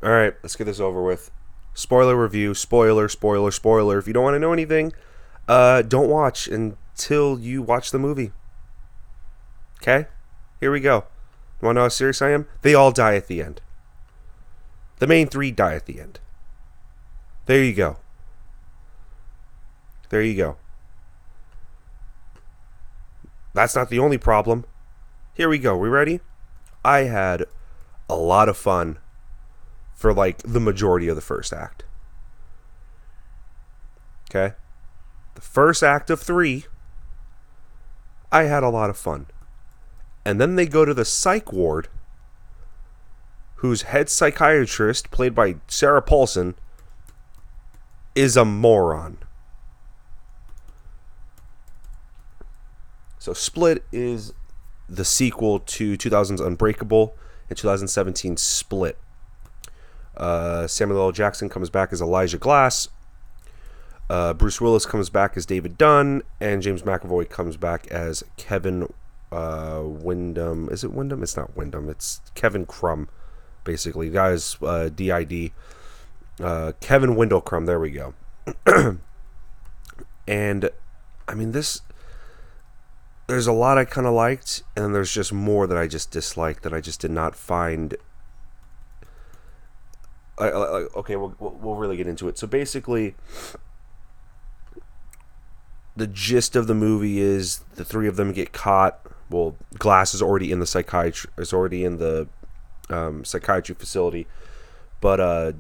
All right, let's get this over with. Spoiler review. Spoiler, spoiler, spoiler. If you don't want to know anything, don't watch until you watch the movie. Okay? Here we go. You want to know how serious I am? They all die at the end. The main three die at the end. There you go. There you go. That's not the only problem. Here we go. We ready? I had a lot of fun for like the majority of the first act. Okay? The first act of 3, I had a lot of fun. And then they go to the psych ward, whose head psychiatrist, played by Sarah Paulson, is a moron. So Split is the sequel to 2000's Unbreakable and 2017's Split. Samuel L. Jackson comes back as Elijah Glass. Bruce Willis comes back as David Dunn, and James McAvoy comes back as Kevin Wyndham. Is it Wyndham? It's not Wyndham. It's Kevin Crumb, basically. The guy's D.I.D. Kevin Wendell Crumb. There we go. And, I mean, there's a lot I kind of liked, and there's just more that I just disliked, that I just did not find. Okay, we'll really get into it. So basically, the gist of the movie is the 3 of them get caught. Well, Glass is already in the psychiatry facility, but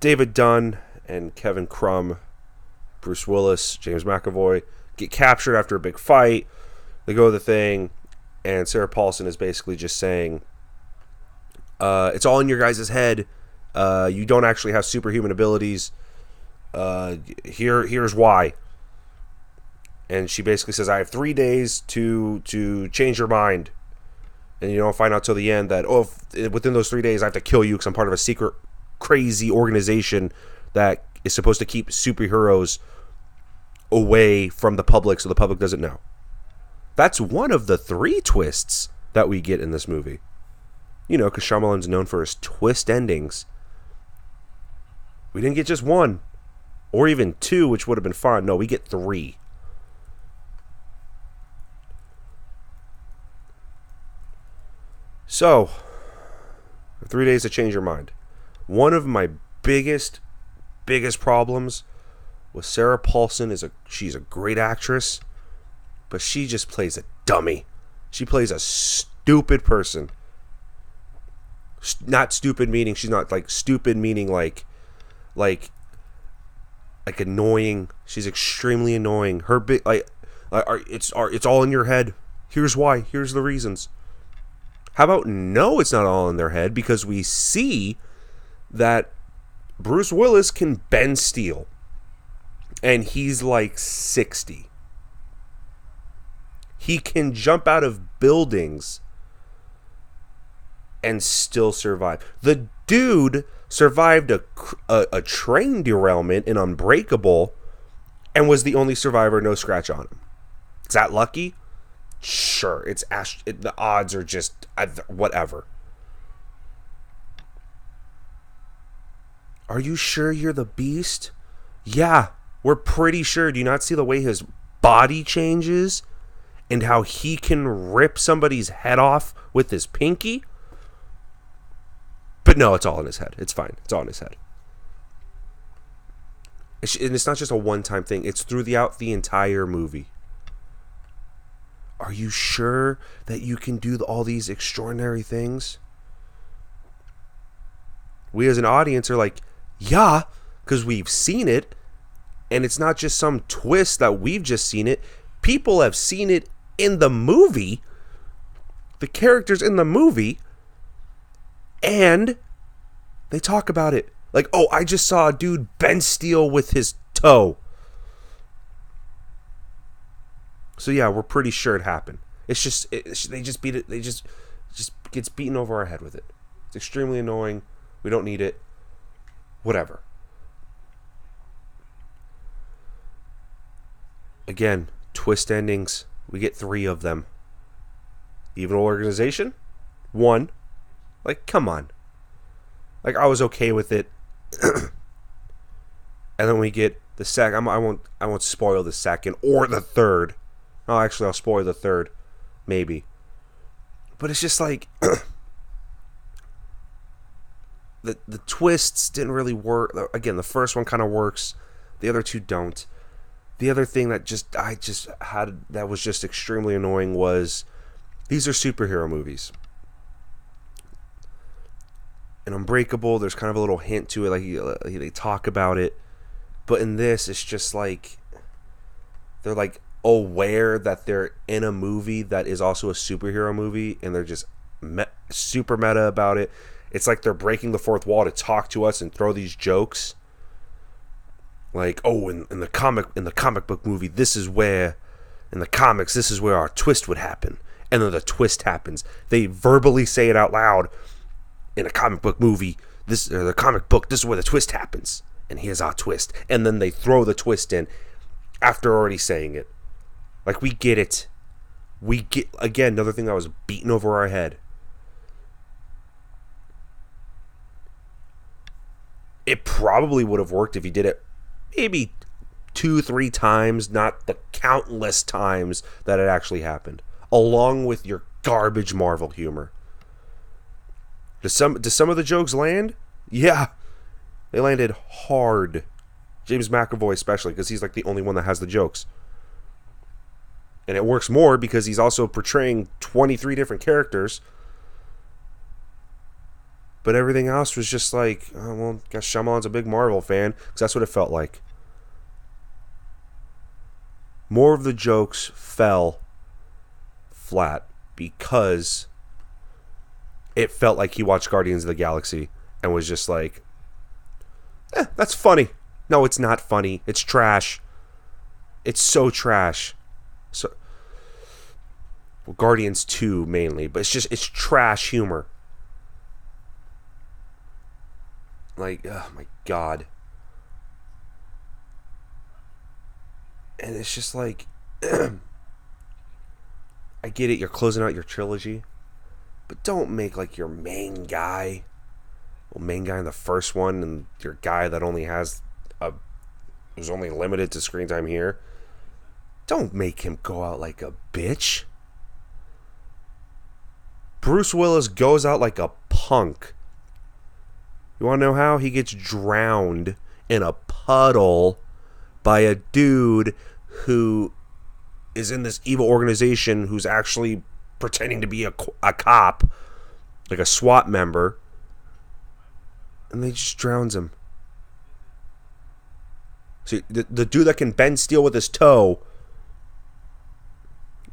David Dunn and Kevin Crumb, Bruce Willis, James McAvoy get captured after a big fight. They go to the thing, and Sarah Paulson is basically just saying, it's all in your guys' head. You don't actually have superhuman abilities. Here's why. And she basically says, I have 3 days to change your mind. And you don't find out till the end that, within those 3 days I have to kill you because I'm part of a secret crazy organization that is supposed to keep superheroes away from the public so the public doesn't know. That's one of the 3 twists that we get in this movie. You know, because Shyamalan's known for his twist endings. We didn't get just 1. Or even 2, which would have been fun. No, we get 3. So, 3 days to change your mind. One of my biggest problems with Sarah Paulson she's a great actress, but she just plays a dummy. She plays a stupid person. Not stupid meaning she's not like stupid meaning like annoying. She's extremely annoying. Her big it's all in your head. Here's why. Here's the reasons. How about no, it's not all in their head, because we see that Bruce Willis can bend steel. And he's like 60. He can jump out of buildings and still survive. The dude survived a train derailment in Unbreakable and was the only survivor, no scratch on him. Is that lucky? Sure, the odds are just whatever. Are you sure you're the Beast? Yeah, we're pretty sure. Do you not see the way his body changes and how he can rip somebody's head off with his pinky? But no, it's all in his head. It's fine. It's all in his head. And it's not just a one-time thing. It's throughout the entire movie. Are you sure that you can do all these extraordinary things? We as an audience are like, yeah, because we've seen it. And it's not just some twist that we've just seen it. People have seen it in the movie. The characters in the movie. And they talk about it. Like, oh, I just saw a dude bend steel with his toe. So yeah, we're pretty sure it happened. It's just they just beat it. They just gets beaten over our head with it. It's extremely annoying. We don't need it. Whatever. Again, twist endings. We get 3 of them. Evil organization? 1. Like, come on. Like, I was okay with it. And then we get the second. I won't spoil the second or the third. Oh, actually, I'll spoil the third, maybe. But it's just like the twists didn't really work. Again, the first one kind of works. The other two don't. The other thing that I just had that was just extremely annoying was these are superhero movies. In Unbreakable, there's kind of a little hint to it, like they talk about it. But in this, it's just like they're like aware that they're in a movie that is also a superhero movie, and they're just super meta about it. It's like they're breaking the fourth wall to talk to us and throw these jokes. Like, oh, in the comic book movie, this is where our twist would happen, and then the twist happens. They verbally say it out loud. In a comic book movie, this is where the twist happens, and here's our twist. And then they throw the twist in after already saying it. Like, we get it. We get, again, another thing that was beaten over our head. It probably would have worked if you did it maybe 2-3 times, not the countless times that it actually happened, along with your garbage Marvel humor. Does some of the jokes land? Yeah, they landed hard. James McAvoy especially, because he's like the only one that has the jokes. And it works more because he's also portraying 23 different characters. But everything else was just like, oh, well, I guess Shyamalan's a big Marvel fan, because that's what it felt like. More of the jokes fell flat because it felt like he watched Guardians of the Galaxy and was just like, that's funny. No, it's not funny. It's trash. It's so trash. So, well, Guardians 2 mainly, but it's trash humor. Like, oh my God. And it's just like, I get it, you're closing out your trilogy, but don't make like your main guy, main guy in the first one, and your guy that only who's only limited to screen time here. Don't make him go out like a bitch. Bruce Willis goes out like a punk. You want to know how? He gets drowned in a puddle by a dude who is in this evil organization who's actually pretending to be a cop, like a SWAT member, and they just drowns him. So the dude that can bend steel with his toe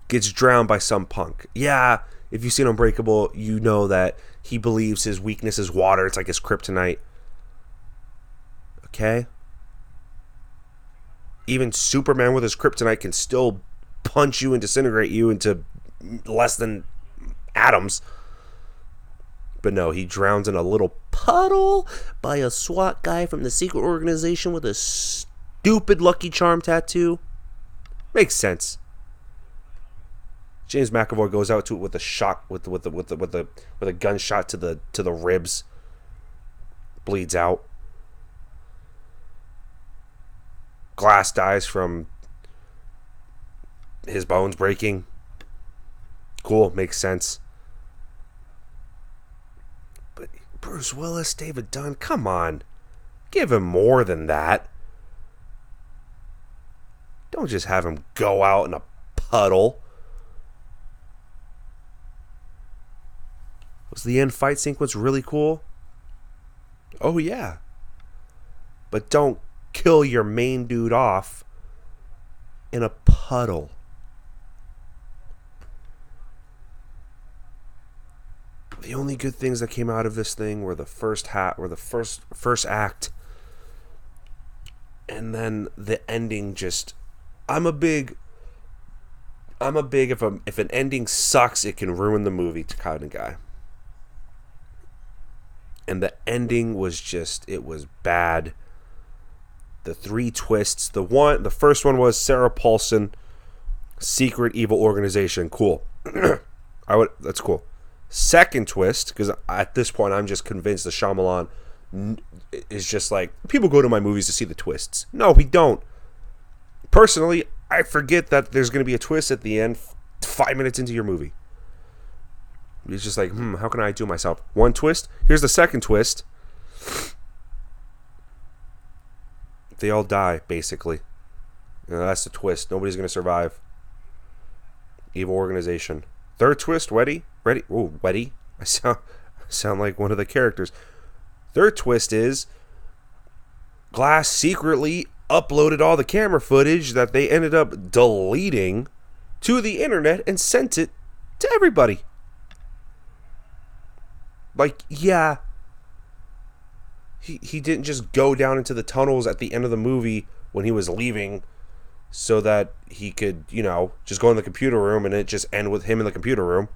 gets drowned by some punk. Yeah, if you've seen Unbreakable, you know that he believes his weakness is water. It's like his kryptonite. Okay? Even Superman with his kryptonite can still punch you and disintegrate you into less than atoms. But no, he drowns in a little puddle by a SWAT guy from the secret organization with a stupid Lucky Charm tattoo. Makes sense. James McAvoy goes out to it with a shot with a gunshot to the ribs. Bleeds out. Glass dies from his bones breaking. Cool, makes sense. But Bruce Willis, David Dunn, come on. Give him more than that. Don't just have him go out in a puddle. Was the end fight sequence really cool? Oh, yeah. But don't kill your main dude off in a puddle. The only good things that came out of this thing were the first act. And then the ending just... I'm a big if an ending sucks, it can ruin the movie kind of guy. And the ending was just, it was bad. The 3 twists. The first one was Sarah Paulson, secret evil organization. Cool. That's cool. Second twist, because at this point I'm just convinced that Shyamalan is just like, people go to my movies to see the twists. No, we don't. Personally, I forget that there's going to be a twist at the end 5 minutes into your movie. It's just like, how can I do myself? One twist. Here's the second twist. They all die, basically. That's the twist. Nobody's going to survive. Evil organization. Third twist, Weddy. Ready? Ooh, Weddy. I sound like one of the characters. Third twist is Glass secretly uploaded all the camera footage that they ended up deleting to the internet and sent it to everybody. Like, yeah, he didn't just go down into the tunnels at the end of the movie when he was leaving so that he could, just go in the computer room and it just end with him in the computer room.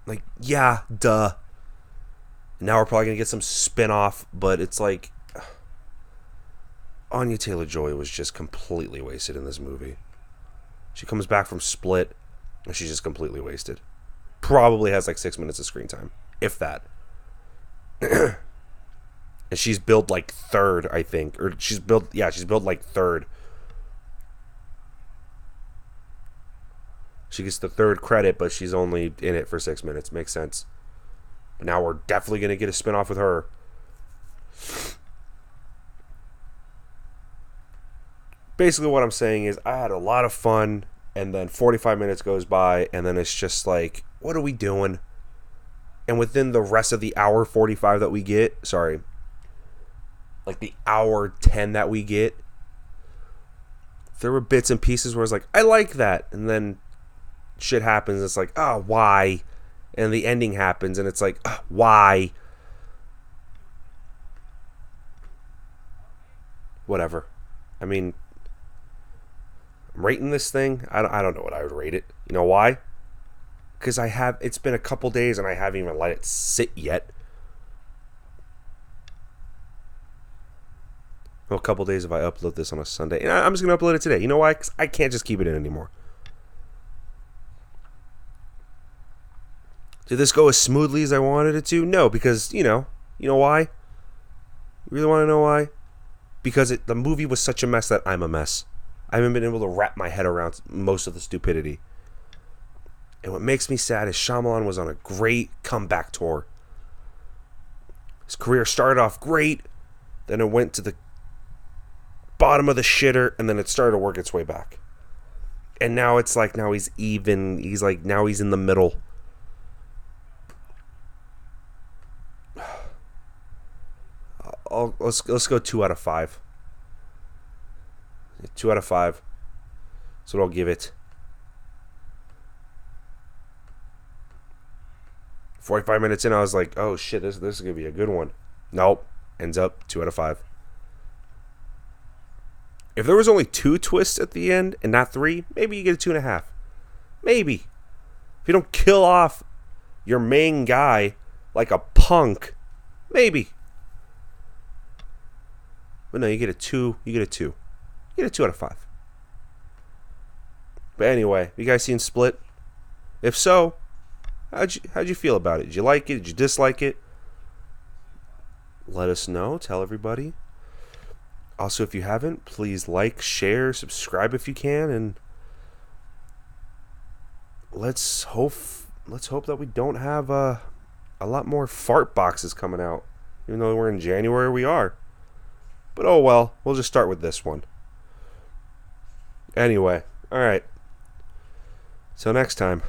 Like, yeah, duh. Now we're probably going to get some spin-off, but it's like, Anya Taylor-Joy was just completely wasted in this movie. She comes back from Split, and she's just completely wasted. Probably has like 6 minutes of screen time, if that. And she's billed like third, I think. Or she's billed like third. She gets the third credit, but she's only in it for 6 minutes. Makes sense. But now we're definitely going to get a spinoff with her. Basically what I'm saying is I had a lot of fun, and then 45 minutes goes by, and then it's just like, what are we doing? And within the rest of the hour 45 that we get, like the hour 10 that we get, there were bits and pieces where I was like, I like that. And then shit happens. It's like, oh, why? And the ending happens, and it's like, oh, why? Whatever. I mean, I'm rating this thing. I don't know what I would rate it. You know why? Because it's been a couple days, and I haven't even let it sit yet. Well, a couple days if I upload this on a Sunday. And I'm just going to upload it today. You know why? Because I can't just keep it in anymore. Did this go as smoothly as I wanted it to? No, because, you know why? You really want to know why? Because the movie was such a mess that I'm a mess. I haven't been able to wrap my head around most of the stupidity. And what makes me sad is Shyamalan was on a great comeback tour. His career started off great, then it went to the bottom of the shitter, and then it started to work its way back. And now it's like, now he's even. Now he's in the middle. Let's go 2 out of 5. 2 out of 5. That's what I'll give it. 45 minutes in, I was like, oh shit, this is gonna be a good one. Nope. Ends up 2 out of 5. If there was only 2 twists at the end and not 3, maybe you get a 2.5. Maybe. If you don't kill off your main guy like a punk, maybe. But no, you get a 2. You get a 2. You get a 2 out of 5. But anyway, you guys seen Split? If so, how'd you feel about it? Did you like it? Did you dislike it? Let us know. Tell everybody. Also, if you haven't, please like, share, subscribe if you can, and let's hope that we don't have a lot more fart boxes coming out. Even though we're in January, we are. But oh well, we'll just start with this one. Anyway, alright. Till next time.